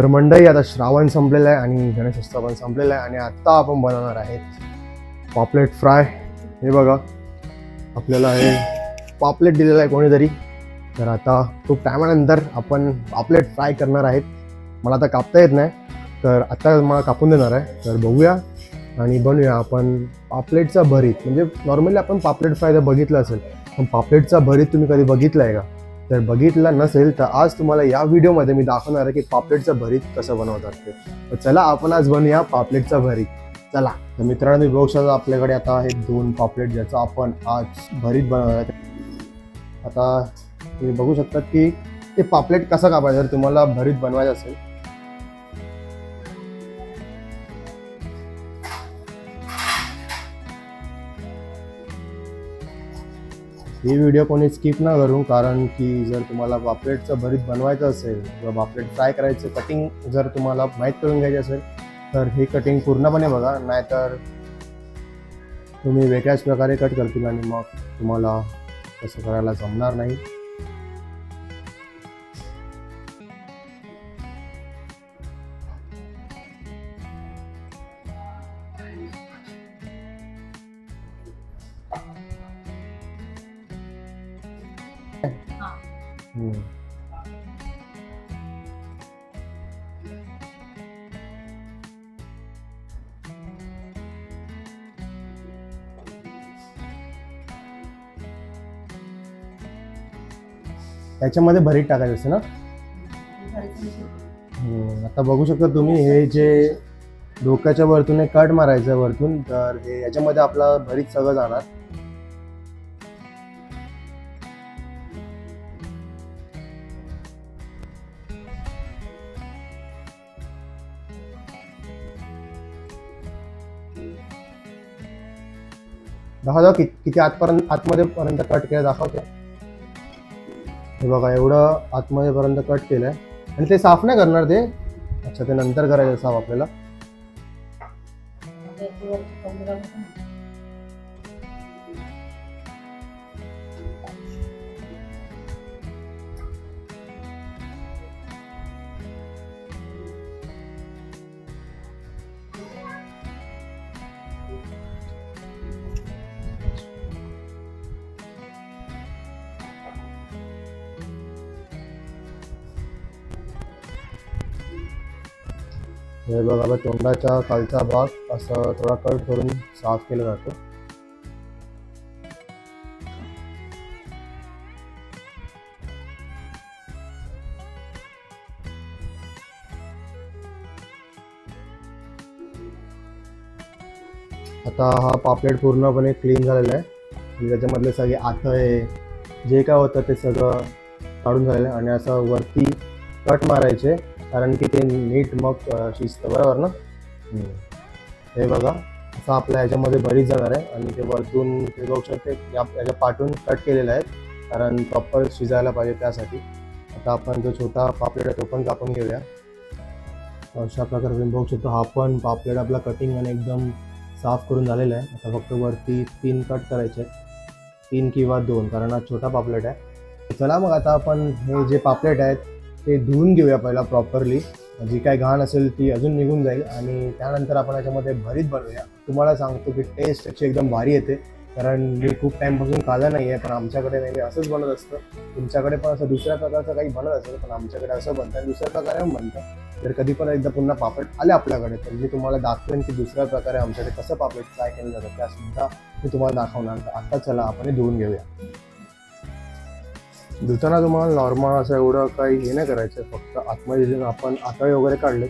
तर मंडळी आता श्रावण संपलेला आहे आणि गणेशोत्सव पण संपलेला आहे आणि आता आपण बनवणार आहेत पापलेट फ्राय। हे बघा आपल्याला हे पापलेट दिलेलं आहे कोणीतरी, तर आता खूप टायमानंतर आपण पापलेट फ्राय करणार आहेत। मला आता कापता येत नाही तर आता मला कापून देणार आहे, तर बघूया आणि बनवूया आपण पापलेटचा भरीत। म्हणजे नॉर्मली आपण पापलेट फ्राय तर बघितलं असेल, पण पापलेटचा भरीत तुम्ही कधी बघितलं आहे का? तर बघितला नसेल तर आज तुम्हाला या व्हिडिओमध्ये मी दाखवणार आहे की पापलेटचा भरीत कसं बनवतात ते। तर चला आपण आज बनवूया पापलेटचा भरीत, चला। तर मित्रांनो बघू शकता आपल्याकडे आता आहेत 2 पापलेट ज्याचं आपण आज भरीत बनवणार आहे। आता तुम्ही बघू शकता की ते पापलेट कसं कापायचं जर तुम्हाला भरीत बनवायचं असेल। ही व्हिडिओ कोणी स्किप ना करू, कारण की जर तुम्हाला पापलेटचं भरीत बनवायचं असेल किंवा पापलेट फ्राय करायचं कटिंग जर तुम्हाला माहीत करून घ्यायची असेल तर हे कटिंग पूर्णपणे बघा, नाहीतर तुम्ही वेगळ्याच प्रकारे कट करतील आणि मग तुम्हाला तसं करायला जमणार नाही। त्याच्यामध्ये भरीत टाकायचं असतं ना। आता बघू शकता तुम्ही हे जे डोक्याच्या वरतून कट मारायचं वरतून, तर हे याच्यामध्ये आपला भरीत सगळं जाणार। दाखवा किती आतमध्ये पर्यंत कट केलं दाखवते। हे बघा एवढं आतमध्ये पर्यंत कट केलंय आणि ते साफ नाही करणार ते, अच्छा ते नंतर करायचं साफ आपल्याला। हे बघा तोंडाच्या खालचा भाग असं थोडा कट करून साफ केला जातो। आता हा पापलेट पूर्णपणे क्लीन झालेला आहे, त्याच्यामधले सगळे आतळे जे काय होतं ते सगळं काढून झालेलं आहे आणि असं वरती कट मारायचे, कारण की ते नीट मग शिजतं, बरोबर ना। हे बघा असं आपल्या ह्याच्यामध्ये भरीत जाणार आहे आणि ते वरतून ते बघू शकते याच्या पाठून कट केलेलं आहे, कारण प्रॉपर शिजायला पाहिजे त्यासाठी। आता आपण जो छोटा पापलेट आहे तो पण कापून घेऊया। अशा प्रकारे तुम्ही बघू शकता हा पण पापलेट आपला कटिंग आणि एकदम साफ करून झालेला आहे। आता फक्त वरती 3 कट करायचे, 3 किंवा 2, कारण हा छोटा पापलेट आहे। चला मग आता आपण हे जे पापलेट आहेत ते धुवून घेऊया पहिला प्रॉपरली, जी काय घाण असेल ती अजून निघून जाईल आणि त्यानंतर आपण याच्यामध्ये भरीत बनवूया। तुम्हाला सांगतो की टेस्ट याची एकदम भारी येते, कारण मी खूप टाईमपासून खाल्लं नाही आहे, पण आमच्याकडे नेहमी असंच बनत असतं। तुमच्याकडे पण असं दुसऱ्या प्रकारचं काही बनत असेल, पण आमच्याकडे असं बनतं आणि दुसऱ्या प्रकारे पण बनतं। जर कधी पण एकदा पुन्हा पापलेट आले आपल्याकडे तर मी तुम्हाला दाखवेन की दुसऱ्या प्रकारे आमच्याकडे कसं पापलेट फ्राय केलं जातं, त्यासुद्धा मी तुम्हाला दाखवणार। तर आता चला आपण हे धुवून घेऊया। धुताना तुम्हाला नॉर्मल असं एवढं काही हे नाही करायचं, फक्त आतमध्ये जे आपण आतळे वगैरे काढले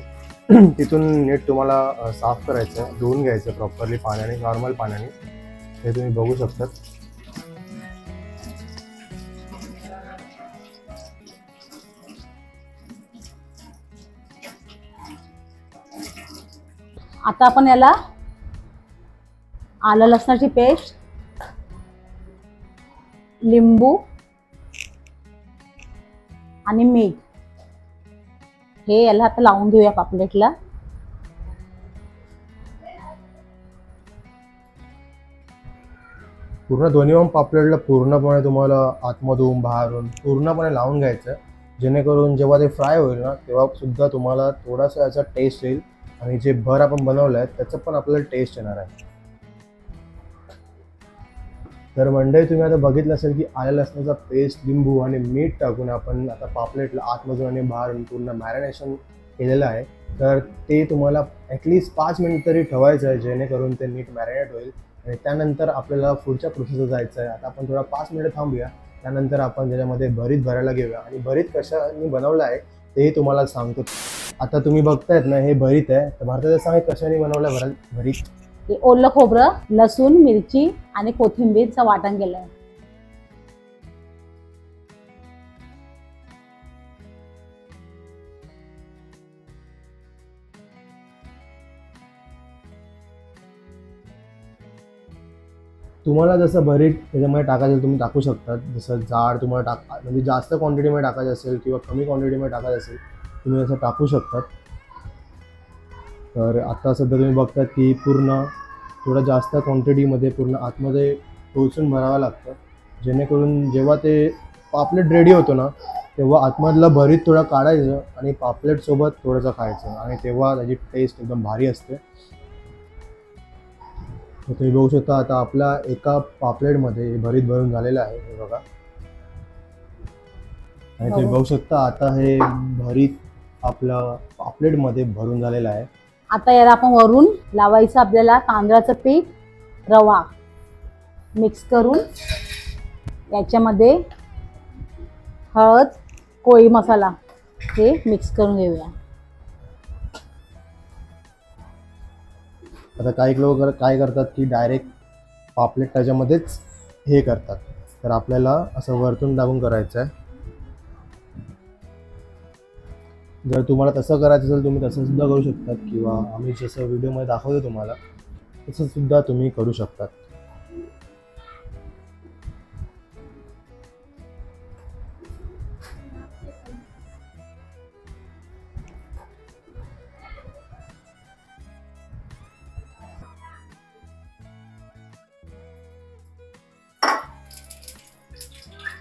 तिथून नीट तुम्हाला साफ करायचं, धुवून घ्यायचं प्रॉपरली पाण्याने, नॉर्मल पाण्याने। हे तुम्ही बघू शकता। आता आपण याला आलं लसणाची पेस्ट, लिंबू आणि मीठ हे याला आता लावून घेऊया पापलेटला। पूर्ण दोन्ही पण पापलेटला पूर्णपणे तुम्हाला आतमधून बाहेरून पूर्णपणे लावून घ्यायचं, जेणेकरून जेव्हा ते फ्राय होईल ना तेव्हा सुद्धा तुम्हाला थोडासा याचा टेस्ट येईल आणि जे भर आपण बनवलं आहे त्याचं पण आपल्याला टेस्ट येणार आहे. तर मंडळी तुम्ही आता बघितलं असेल की आलं लसणाचा पेस्ट, लिंबू आणि मीठ टाकून आपण आता पापलेटला आतमधून आणि बाहेरून पूर्ण मॅरिनेशन केलेलं आहे. तर ते तुम्हाला ॲटलिस्ट 5 मिनिट तरी ठेवायचं आहे जेणेकरून ते नीट मॅरिनेट होईल आणि त्यानंतर आपल्याला पुढच्या प्रोसेसवर जायचं आहे. आता आपण थोडा 5 मिनिटं थांबूया, त्यानंतर आपण त्याच्यामध्ये भरीत भरायला घेऊया आणि भरीत कशाने बनवलं आहे तेही तुम्हाला सांगतो. आता तुम्ही बघतायत ना हे भरीत आहे. तर भारताचं सांगा कशाने बनवलं आहे भरीत? हे ओलं खोबरं, लसूण, मिरची आणि कोथिंबीरचं वाटण केलंय. तुम्हाला जसं भरीत त्याच्यामध्ये टाकायचं तुम्ही टाकू शकता. जसं जाड तुम्हाला म्हणजे जास्त क्वांटिटीमध्ये टाकायचं असेल किंवा कमी क्वांटिटीमध्ये टाकायचं असेल तुम्ही असं टाकू शकतात. तर आता सध्या तुम्ही बघतात की पूर्ण थोडं जास्त क्वांटिटीमध्ये पूर्ण आतमध्ये टोचून भरावं लागतं जेणेकरून जेव्हा ते पापलेट रेडी होतो ना तेव्हा आतमधलं भरीत थोडं काढायचं आणि पापलेटसोबत थोडंसं खायचं आणि तेव्हा त्याची टेस्ट एकदम भारी असते. तर तुम्ही बघू शकता आता आपल्या एका पापलेटमध्ये भरीत भरून झालेलं आहे हे बघा. आणि तुम्ही बघू शकता आता हे भरीत आपल्या पापलेटमध्ये भरून झालेलं आहे. आता याला आपण वरून लावायचं आपल्याला तांदळाचं पीठ, रवा मिक्स करून याच्यामध्ये हळद, कोळी मसाला हे मिक्स करून घेऊया. आता काही लोक काय करतात की डायरेक्ट पापलेट त्याच्यामध्येच हे करतात. तर आपल्याला असं वरतून टाकून करायचं आहे. जर तुम्हाला तसं करायचं असेल तुम्ही तसं सुद्धा करू शकतात किंवा आम्ही जसं व्हिडिओमध्ये दाखवतो तुम्हाला तसं सुद्धा तुम्ही करू शकतात.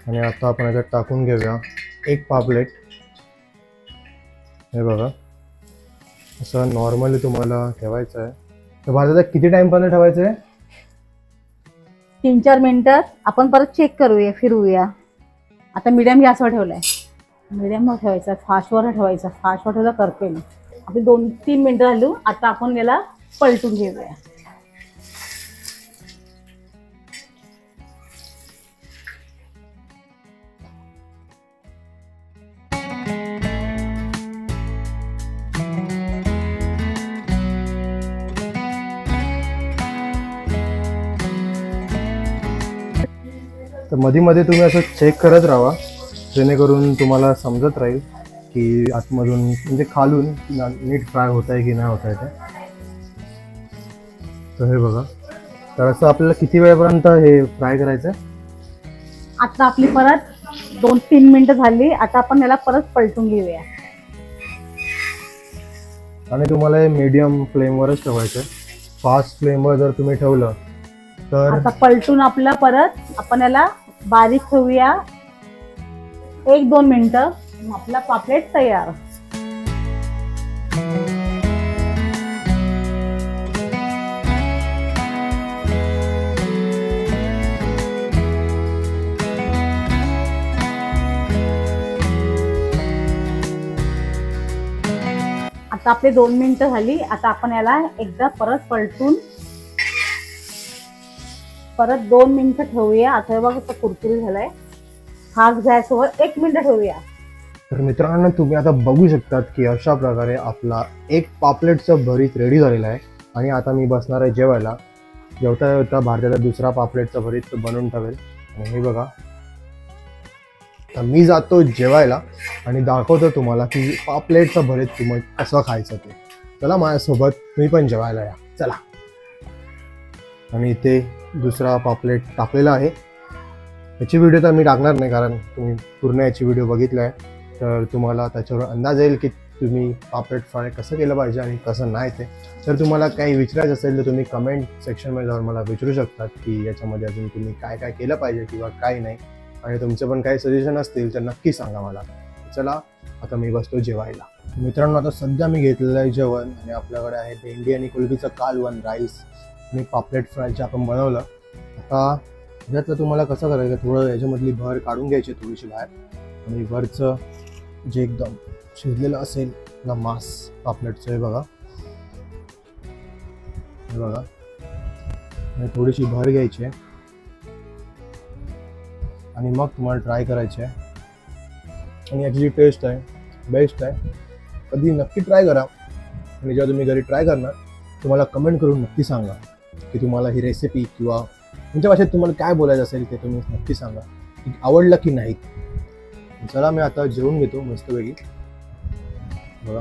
आणि आता आपण याच्यात टाकून घेऊया एक पापलेट. हे बघा असं नॉर्मली तुम्हाला ठेवायचं आहे. तर भारतात किती टाईमपर्यंत ठेवायचं आहे? 3-4 मिनिटं आपण परत चेक करूया, फिरवूया. आता मीडियम गॅसवर ठेवलाय. मीडियमवर ठेवायचा, फास्टवर ठेवायचा. फास्टवर ठेवला करपेल. आपली 2-3 मिनिटं झाली. आता आपण याला पलटून घेऊया. तर मध्ये मध्ये तुम्ही असं चेक करत राहा जेणेकरून तुम्हाला समजत राहील की आतमधून म्हणजे खालून नीट फ्राय होत आहे की नाही होत आहे ते. तर हे बघा. तर असं आपल्याला किती वेळापर्यंत हे फ्राय करायचं आहे? आता आपली परत 2-3 मिनिटं झाली. आता आपण याला परत पलटून घेऊया. आणि तुम्हाला हे मीडियम फ्लेमवरच ठेवायचं आहे. फास्ट फ्लेमवर जर तुम्ही ठेवलं तर आता पलटून आपलं परत आपण याला बारीक ठेवूया. 1-2 मिनिटं. आपला पापलेट तयार. आता आपले 2 मिनिटं झाली. आता आपण याला एकदा परत पलटून परत 2 मिनिटं ठेवूया. आता बघा आता कुरकुरी झालाय. फास्ट गॅसवर 1 मिनिट ठेवूया. तर मित्रांनो तुम्ही आता बघू शकतात की अशा प्रकारे आपला एक पापलेटचं भरीत रेडी झालेला आहे. आणि आता मी बसणार आहे जेवायला. जेवता जेवता भारताचा दुसरा पापलेटचा भरीत बनवून ठेवेल. आणि हे बघा तर मी जातो जेवायला आणि दाखवतो तुम्हाला की पापलेटचं भरीत तुम्ही कसं खायचं ते. चला माझ्यासोबत तुम्ही पण जेवायला या. चला. आणि इथे दुसरा पापलेट टाकलेला आहे. याची व्हिडिओ तर मी टाकणार नाही कारण तुम्ही पूर्ण याची व्हिडिओ बघितला आहे तर तुम्हाला त्याच्यावर अंदाज येईल की तुम्ही पापलेट फ्राय कसं केलं पाहिजे आणि कसं नाही ते. तर तुम्हाला काही विचारायचं असेल तर तुम्ही कमेंट सेक्शनमध्ये जाऊन मला विचारू शकतात की याच्यामध्ये अजून तुम्ही काय काय केलं पाहिजे किंवा काय नाही. आणि तुमचे पण काही सजेशन असतील तर नक्की सांगा मला. चला आता मी बसतो जेवायला. मित्रांनो, आता सध्या मी घेतलेलं आहे जेवण आणि आपल्याकडे आहे भेंडी आणि कुलबीचं कालवण, राईस आणि पापलेट फ्राय जे आपण बनवलं. आता ह्यातलं तुम्हाला कसं करायचं, थोडं याच्यामधली भर काढून घ्यायची थोडीशी बाहेर आणि वरचं जे एकदम शिजलेलं असेल ना मांस पापलेटचं, हे बघा आणि थोडीशी भर घ्यायची आहे आणि मग तुम्हाला ट्राय करायचे आहे. आणि याची जी टेस्ट आहे बेस्ट आहे. कधी नक्की ट्राय करा आणि जेव्हा तुम्ही घरी ट्राय करणार तुम्हाला कमेंट करून नक्की सांगा की तुम्हाला ही रेसिपी किंवा तुमच्या भाषेत तुम्हाला काय बोलायचं असेल ते तुम्ही नक्की सांगा की आवडलं की नाही. चला मी आता जेवून घेतो मस्तपैकी. बघा